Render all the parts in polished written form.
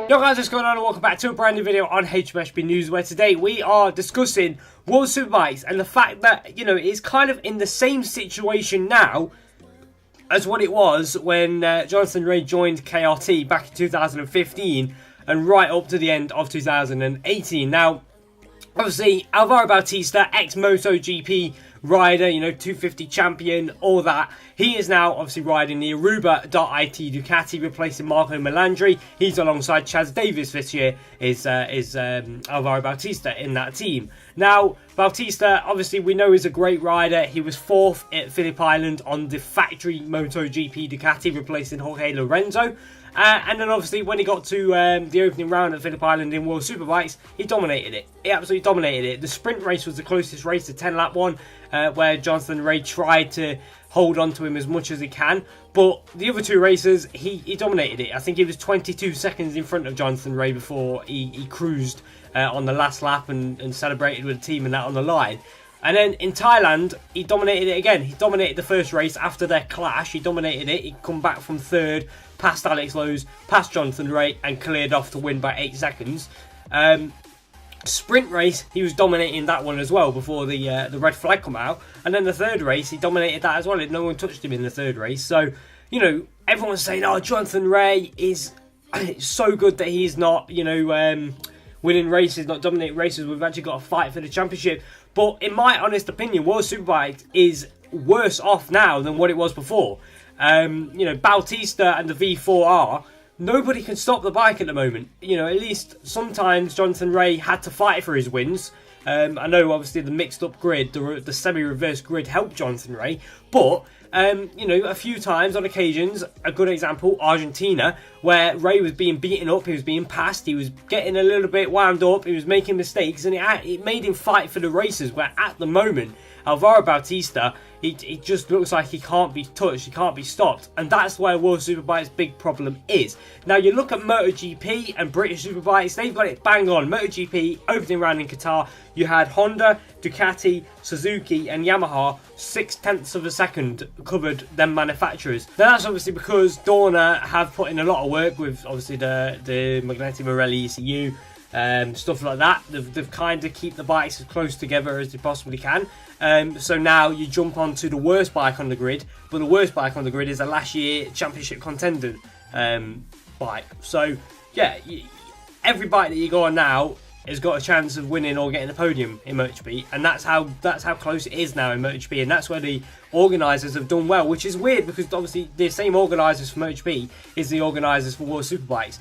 Yo guys, what's going on and welcome back to a brand new video on Hijomeatman News, where today we are discussing World Superbikes and the fact that, you know, it's kind of in the same situation now as what it was when Jonathan Rea joined KRT back in 2015 and right up to the end of 2018. Now, obviously, Alvaro Bautista, ex-MotoGP rider, you know, 250 champion, all that. He is now obviously riding the Aruba.it Ducati, replacing Marco Melandri. He's alongside Chaz Davies this year, is Alvaro Bautista in that team. Now, Bautista, obviously, we know he's a great rider. He was 4th at Phillip Island on the factory MotoGP Ducati, replacing Jorge Lorenzo. And then obviously when he got to the opening round at Phillip Island in World Superbikes, he dominated it. He absolutely dominated it. The sprint race was the closest race, the 10-lap one, where Jonathan Rea tried to hold on to him as much as he can. But the other two races, he dominated it. I think he was 22 seconds in front of Jonathan Rea before he cruised on the last lap and celebrated with the team and that on the line. And then in Thailand, he dominated it again. He dominated the first race after their clash. He dominated it. He'd come back from 3rd, past Alex Lowes, past Jonathan Rea, and cleared off to win by 8 seconds. Sprint race, he was dominating that one as well before the red flag come out. And then the 3rd race, he dominated that as well. No one touched him in the 3rd race. So, you know, everyone's saying, oh, Jonathan Rea is so good that he's not, you know, winning races, not dominating races. We've actually got a fight for the championship. But in my honest opinion, World Superbikes is worse off now than what it was before. You know, Bautista and the V4R, nobody can stop the bike at the moment. You know, at least sometimes Jonathan Rea had to fight for his wins. I know obviously the mixed up grid, the semi-reverse grid helped Jonathan Rea, but you know, a few times on occasions, a good example, Argentina, where Rea was being beaten up, he was being passed, he was getting a little bit wound up, he was making mistakes, and it made him fight for the races, where at the moment, Alvaro Bautista, he just looks like he can't be touched, he can't be stopped, and that's where World Superbikes' big problem is. Now, you look at MotoGP and British Superbikes, they've got it bang on. MotoGP, opening round in Qatar, you had Honda, Ducati, Suzuki, and Yamaha 0.6 of a second covered them manufacturers. Now, that's obviously because Dorna have put in a lot of work with obviously the Magneti Marelli ECU, stuff like that. They've kind of keep the bikes as close together as they possibly can. So now you jump onto the worst bike on the grid, but the worst bike on the grid is a last year championship contender bike. So yeah, every bike that you go on now has got a chance of winning or getting a podium in MotoGP, and that's how close it is now in MotoGP, and that's where the organisers have done well, which is weird because obviously the same organisers for MotoGP is the organisers for World Superbikes.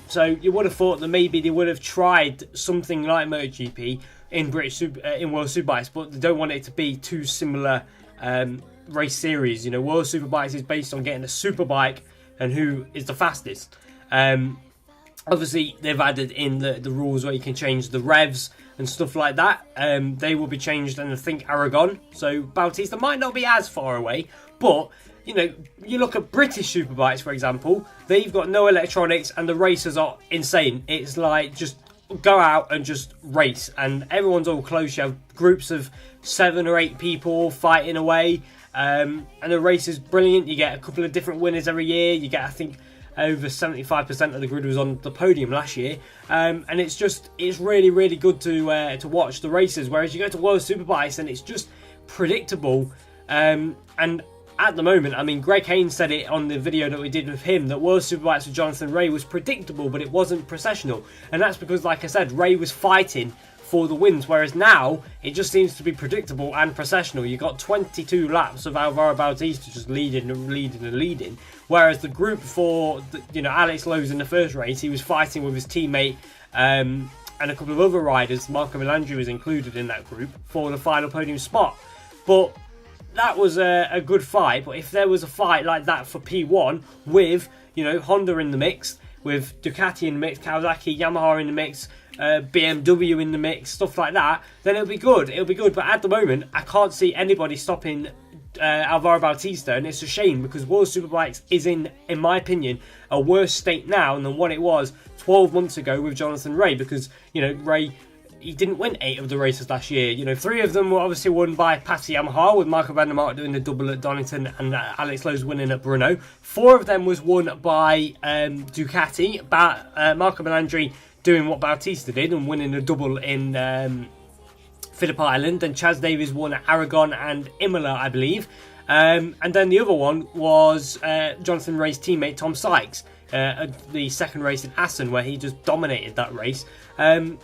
So you would have thought that maybe they would have tried something like MotoGP in World Superbikes, but they don't want it to be too similar race series. You know, World Superbikes is based on getting a superbike and who is the fastest. Obviously, they've added in the rules where you can change the revs and stuff like that. They will be changed in, I think, Aragon. So Bautista might not be as far away, but you know, you look at British Superbikes, for example, they've got no electronics and the racers are insane. It's like just go out and just race, and everyone's all close. You have groups of 7 or 8 people fighting away, and the race is brilliant. You get a couple of different winners every year. You get, I think, over 75% of the grid was on the podium last year, and it's really, really good to watch the races. Whereas you go to World Superbikes and it's just predictable, and at the moment, I mean, Greg Haynes said it on the video that we did with him, that World Superbikes with Jonathan Rea was predictable, but it wasn't processional. And that's because, like I said, Rea was fighting for the wins, whereas now it just seems to be predictable and processional. You got 22 laps of Alvaro Bautista just leading and leading and leading, whereas the group for, you know, Alex Lowes in the first race, he was fighting with his teammate and a couple of other riders. Marco Melandri was included in that group for the final podium spot. But that was a good fight. But if there was a fight like that for P1 with, you know, Honda in the mix, with Ducati in the mix, Kawasaki, Yamaha in the mix, BMW in the mix, stuff like that, then it'll be good. It'll be good. But at the moment, I can't see anybody stopping Alvaro Bautista, and it's a shame because World Superbikes is in my opinion, a worse state now than what it was 12 months ago with Jonathan Rea, because, you know, Rea he didn't win 8 of the races last year. You know, 3 of them were obviously won by Patti Yamaha, with Michael van der Mark doing the double at Donington and Alex Lowe's winning at Brno. 4 of them was won by Ducati, Marco Melandri doing what Bautista did and winning a double in Phillip Island, and Chaz Davies won at Aragon and Imola, I believe. And then the other one was Jonathan Rea's teammate Tom Sykes, the second race in Assen, where he just dominated that race. And,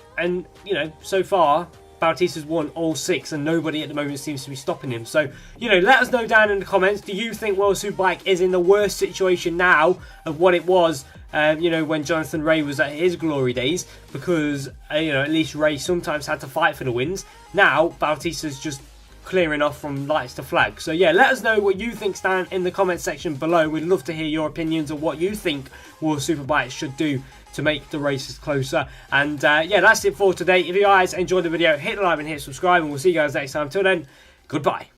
you know, so far, Bautista's won all 6 and nobody at the moment seems to be stopping him. So, you know, let us know down in the comments, do you think World Superbike is in the worst situation now of what it was, you know, when Jonathan Rea was at his glory days? Because, you know, at least Rea sometimes had to fight for the wins. Now, Bautista's just clearing off from lights to flag. So yeah, let us know what you think down in the comment section below. We'd love to hear your opinions on what you think World Superbikes should do to make the races closer. And yeah, that's it for today. If you guys enjoyed the video, hit the like and hit subscribe, and we'll see you guys next time. Till then, goodbye.